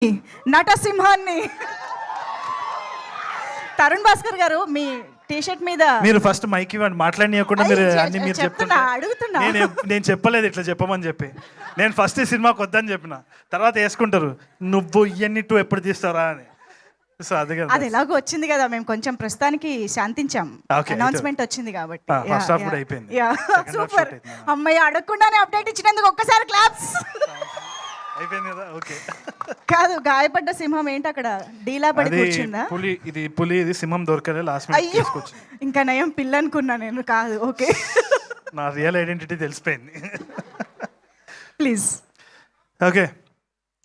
నటసింహాన్ని తరుణ్ భాస్కర్ గారు మీ టీషర్ట్ మీద మీరు ఫస్ట్ మైక్ ఇవ్వండి, మాట్లాడనీయకుండా మీరు అన్ని మీరు చెప్తున్నా, చెప్తున్నా. అడుగుతున్నా. నేను చెప్పలేదు ఇట్లా చెప్పమని చెప్పి. నేను ఫస్ట్ ఈ సినిమాకి వద్దని చెప్పిన, తర్వాత వేసుకుంటారు నువ్వు ఇవన్నీ టూ ఎప్పుడు తీస్తారా అని. సో అది కదా, అది ఎలాగో వచ్చింది కదా, మేము కొంచెం ప్రస్తుతానికి శాంతించాం. Okay, అనౌన్స్మెంట్ వచ్చింది కాబట్టి ఫస్ట్ హాఫ్ కూడా అయిపోయింది. సూపర్. అమ్మాయి అడగకుండానే అప్డేట్ ఇచ్చినందుకు ఒక్కసారి క్లాప్స్. అయిపోయింది కదా, ఓకే. కాదు, గాయపడ్డ సింహం ఏంటి అక్కడ డీలా పడి కూర్చుందా? పులి ఇది సింహం దొరకలే, లాస్ట్ మినిట్ అయ్యో, తీసుకొచ్చింది. ఇంకా నయం పిల్ల అనుకున్నా నేను. కాదు, ఓకే. నా రియల్ ఐడెంటిటీ తెలిసిపోయింది. ప్లీజ్. ఓకే,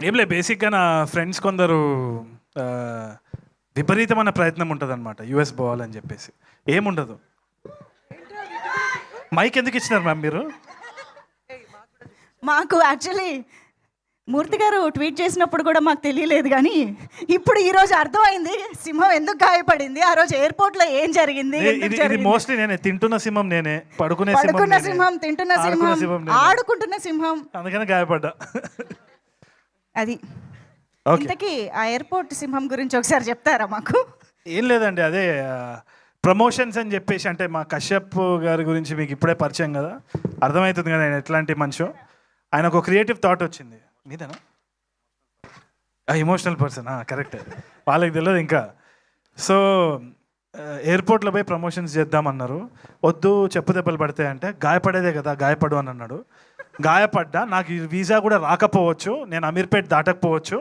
ఏం లేదు, బేసిక్గా నా ఫ్రెండ్స్ కొందరు విపరీతమైన ప్రయత్నం ఉంటుంది అనమాట యూఎస్ పోవాలని చెప్పేసి. ఏముండదు. మైక్ ఎందుకు ఇచ్చినారు మ్యామ్ మీరు? మాకు యాక్చువల్లీ మూర్తి గారు ట్వీట్ చేసినప్పుడు కూడా మాకు తెలియలేదు, కానీ ఇప్పుడు ఈ రోజు అర్థమైంది సింహం ఎందుకు గాయపడింది, ఆ రోజు ఎయిర్పోర్ట్ లో ఏం జరిగింది. ఇది మోస్ట్లీ నేనే తింటున్న సింహం, నేనే పడుకున్న సింహం, తింటున్న సింహం, ఆడుకుంటున్న సింహం, అందుకని గాయపడ్డా. అది. ఇంతకీ ఆ ఎయిర్పోర్ట్ సింహం గురించి ఒకసారి చెప్తారా మాకు? ఏం లేదండి, అదే ప్రమోషన్స్ అని చెప్పేసి, అంటే మా కశ్యప్ గారి గురించి మీకు ఇప్పుడే పరిచయం కదా, అర్థమవుతుంది కదా ఆయన ఎట్లాంటి మనిషి. ఆయనకు ఒక క్రియేటివ్ థాట్ వచ్చింది. మీదేనా? ఎమోషనల్ పర్సన్, కరెక్ట్, వాళ్ళకి తెలియదు ఇంకా. సో ఎయిర్పోర్ట్లో పోయి ప్రమోషన్స్ చేద్దామన్నారు. వద్దు, చెప్పు దెబ్బలు పడతాయంటే, గాయపడేదే కదా, గాయపడు అని అన్నాడు. గాయపడ్డా, నాకు ఈ వీసా కూడా రాకపోవచ్చు, నేను అమీర్పేట్ దాటకపోవచ్చు,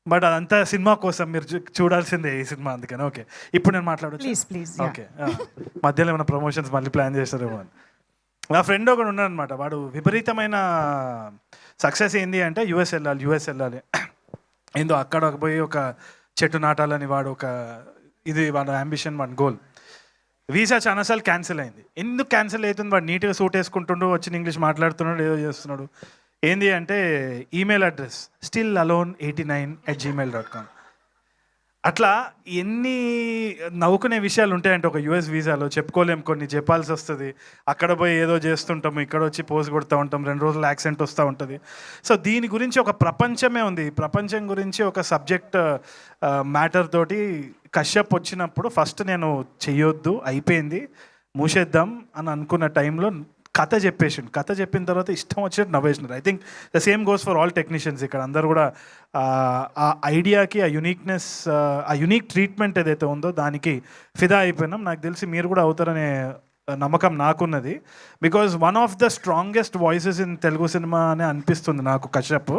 బట్ అదంతా సినిమా కోసం, మీరు చూడాల్సిందే ఈ సినిమా, అందుకని. ఓకే, ఇప్పుడు నేను మాట్లాడచ్చు. ప్లీజ్. ఓకే, మధ్యలో ఏమైనా ప్రమోషన్స్ మళ్ళీ ప్లాన్ చేస్తారేమో అని. నా ఫ్రెండ్ ఒకడు ఉన్నాడు అనమాట, వాడు విపరీతమైన సక్సెస్ ఏంది అంటే యూఎస్ వెళ్ళాలి ఏందో అక్కడ పోయి ఒక చెట్టు నాటాలని వాడు ఒక ఇది వాడు అంబిషన్, వాడి గోల్. వీసా చాలాసార్లు క్యాన్సిల్ అయింది. ఎందుకు క్యాన్సిల్ అవుతుంది? వాడు నీట్గా సూట్ వేసుకుంటుండు, వచ్చిన ఇంగ్లీష్ మాట్లాడుతున్నాడు, ఏదో చేస్తున్నాడు. ఏంది అంటే ఈమెయిల్ అడ్రస్ stillalone89@gmail.com. అట్లా ఎన్ని నవ్వుకునే విషయాలు ఉంటాయంటే ఒక యూఎస్ వీసాలో, చెప్పుకోలేము, కొన్ని చెప్పాల్సి వస్తుంది. అక్కడ పోయి ఏదో చేస్తుంటాము, ఇక్కడ వచ్చి పోజ్ కొడుతూ ఉంటాం, 2 రోజులు యాక్సెంట్ వస్తూ ఉంటుంది. సో దీని గురించి ఒక ప్రపంచమే ఉంది. ప్రపంచం గురించి ఒక సబ్జెక్ట్ మ్యాటర్ తోటి కశ్యప్ వచ్చినప్పుడు ఫస్ట్ నేను చెయ్యొద్దు, అయిపోయింది, మూసేద్దాం అని అనుకున్న టైంలో కథ చెప్పిన తర్వాత ఇష్టం వచ్చినట్టు నవ్వేసినారు. I think the same goes for all technicians. ఇక్కడ అందరు కూడా ఆ ఐడియాకి, ఆ యూనిక్నెస్, ఆ యూనిక్ ట్రీట్మెంట్ ఏదైతే ఉందో దానికి ఫిదా అయిపోయినాం. నాకు తెలిసి మీరు కూడా అవుతారనే నమ్మకం నాకున్నది. Because one of the strongest voices in Telugu cinema అని అనిపిస్తుంది నాకు Kashyap,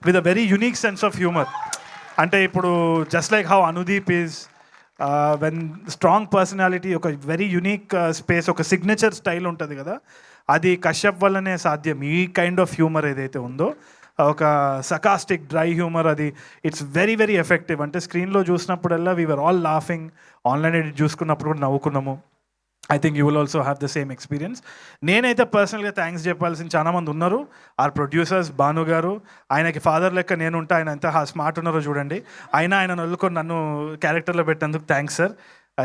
with a very unique sense of humour. అంటే ఇప్పుడు just like how Anudeep is when strong personality, ఒక వెరీ యూనిక్ స్పేస్, ఒక సిగ్నేచర్ స్టైల్ ఉంటుంది కదా, అది కశ్యప్ వల్లనే సాధ్యం. ఈ కైండ్ ఆఫ్ హ్యూమర్ ఏదైతే ఉందో, ఒక సకాస్టిక్ డ్రై హ్యూమర్, అది ఇట్స్ వెరీ వెరీ ఎఫెక్టివ్. అంటే స్క్రీన్లో చూసినప్పుడల్లా we're all laughing, online edit చూసుకున్నప్పుడు కూడా నవ్వుకున్నాము. I think you will also have the same experience. నేనైతే పర్సనల్గా థ్యాంక్స్ చెప్పాల్సిన చాలామంది ఉన్నారు. ఆర్ ప్రొడ్యూసర్స్, భాను గారు, ఆయనకి ఫాదర్ లెక్క నేనుంటా, ఆయన ఎంత స్మార్ట్ ఉన్నారో చూడండి. ఆయన వదులుకొని నన్ను క్యారెక్టర్లో పెట్టినందుకు థ్యాంక్స్ సార్.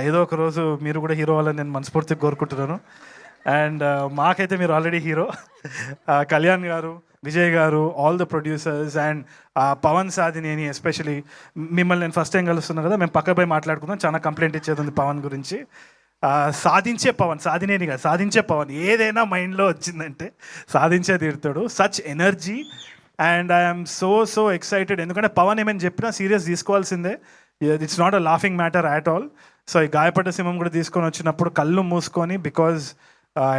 ఏదో ఒక రోజు మీరు కూడా హీరో అవ్వాలని నేను మనస్ఫూర్తిగా కోరుకుంటున్నాను. అండ్ మాకైతే మీరు ఆల్రెడీ హీరో. కళ్యాణ్ గారు, విజయ్ గారు, all the producers, and Pavan Sadhineni especially. మిమ్మల్ని నేను ఫస్ట్ టైం కలుస్తున్నాను కదా, మేము పక్క పోయి మాట్లాడుకుందాం, చాలా కంప్లైంట్ ఇచ్చేది ఉంది పవన్ గురించి. సాధించే పవన్, సాధినేనిగా సాధించే పవన్, ఏదైనా మైండ్లో వచ్చిందంటే సాధించే తీరుతాడు. Such energy, and I'm so excited. ఎందుకంటే పవన్ ఏమైనా చెప్పినా సీరియస్ తీసుకోవాల్సిందే. It's not a laughing matter at all. So ఈ గాయపడ్డ సింహం కూడా తీసుకొని వచ్చినప్పుడు కళ్ళు మూసుకొని, because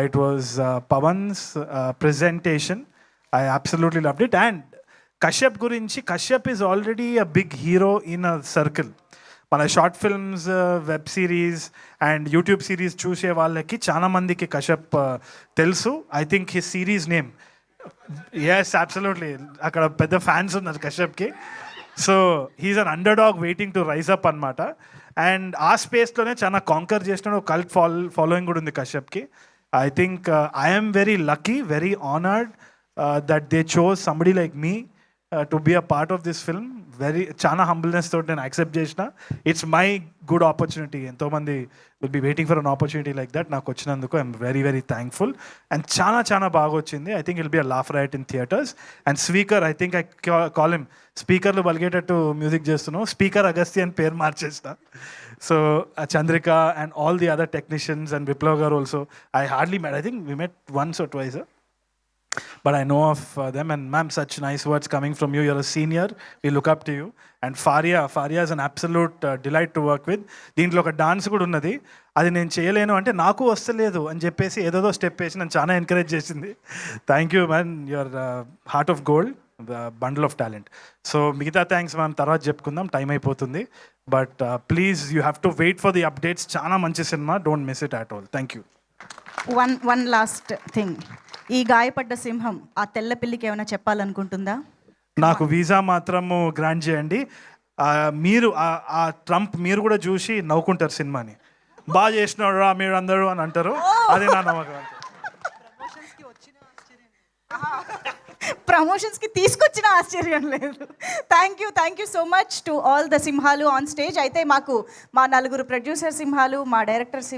it was Pawan's presentation. I absolutely loved it. And Kashyap గురించి, Kashyap is already a big hero in a circle. మన short films, web series and YouTube series చూసే వాళ్ళకి చాలా మందికి కశ్యప్ తెలుసు. I think his series name, yes absolutely, అక్కడ పెద్ద fans ఉన్నారు కశ్యప్కి. So he's an underdog waiting to rise up అనమాట. అండ్ ఆ స్పేస్లోనే చాలా కాంకర్ చేసిన ఒక కల్ట్ ఫాలోయింగ్ కూడా ఉంది కశ్యప్కి. I think I am very lucky, very honored that they chose somebody like me to be a part of this film. చాలా humbleness తోటి నేను యాక్సెప్ట్ చేసిన. It's my good opportunity. ఎంతోమంది will be waiting for an opportunity like that. నాకు వచ్చినందుకు I'm very very thankful. And చాలా బాగా వచ్చింది. I think it'll be a laugh riot in theatres. And speaker, I think I call him స్పీకర్లు బలిగేటట్టు music చేస్తున్నావు. Speaker Agastya అని పేరు మార్చేసిన. So Chandrika and all the other technicians and Viplav గారు also I hardly met. I think we met once or twice. But I know of them, and ma'am, such nice words coming from you. You're a senior. We look up to you. And Faria is an absolute delight to work with. దీంట్లో ఒక dance కూడా ఉన్నది. అది నేను చేయలేను అంటే నాకు వస్తలేదు అని చెప్పేసి ఏదో స్టెప్ వేసి నన్ను చాలా ఎంకరేజ్ చేసింది. Thank you man, your heart of gold, bundle of talent. So మిగతా థ్యాంక్స్ మనం తర్వాత చెప్పుకుందాం, టైం అయిపోతుంది. But please you have to wait for the updates. చాలా మంచి cinema, don't miss it at all. Thank you. One last thing. ఈ గాయపడ్డ సింహం ఆ తెల్ల పిల్లికి ఏమైనా చెప్పాలనుకుంటుందా? నాకు వీసా మాత్రము గ్రాంట్ చేయండి. మీరు ఆ ట్రంప్ మీరు కూడా చూసి నవ్వుకుంటారు సినిమాని. బాగా చేసినాడు రా మీరు అందరూ అని అంటారు. అదే నా నమ్మకం. ప్రమోషన్స్కి తీసుకొచ్చిన ఆశ్చర్యం లేదు. Thank you so much to all the సింహాలు ఆన్ స్టేజ్. అయితే మాకు మా 4 ప్రొడ్యూసర్ సింహాలు, మా డైరెక్టర్ సింహాలు